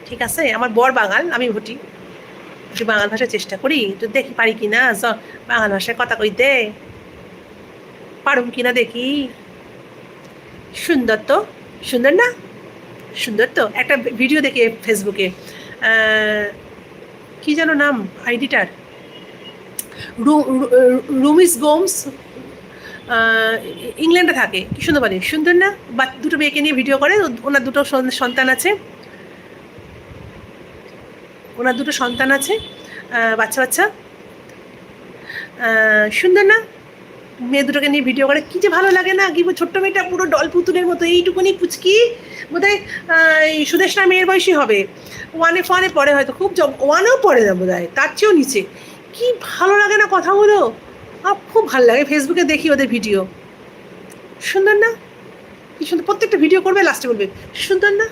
ঠিক আছে, আমার বর বাঙাল, আমি ভুটি, একটু বাঙাল ভাষার চেষ্টা করি, তো দেখি পারি কি না বাঙাল ভাষায় কথা কইতে, পারুম কিনা দেখি। সুন্দর তো, সুন্দর না? সুন্দর তো। একটা ভিডিও দেখে ফেসবুকে, কি যেন নাম আইডিটার, রুমিস গোমস, ইংল্যান্ডে থাকে, কি সুন্দর পারে, সুন্দর না? বা দুটো মেয়েকে নিয়ে ভিডিও করে, ওনার দুটো সন্তান আছে, ওনার দুটো সন্তান আছে, বাচ্চা বাচ্চা, সুন্দর না? মেয়ে দুটোকে নিয়ে ভিডিও করে, কি যে ভালো লাগে না, কি ছোট্ট মেয়েটা পুরো ডল পুতুলের মতো, এইটুকুনি পুচকি, বোধহয় এই সুদেশনা মেয়ের বয়সী হবে, ওয়ানে ফোয়ানে পড়ে হয়তো, খুব ওয়ানেও পড়ে না বোধ হয়, তার চেয়েও নিচে। কি ভালো লাগে না কথাগুলো, খুব ভালো লাগে, ফেসবুকে দেখি ওদের ভিডিও। সুন্দর না? কি সুন্দর, প্রত্যেকটা ভিডিও করবে লাস্টে বলবে সুন্দর না।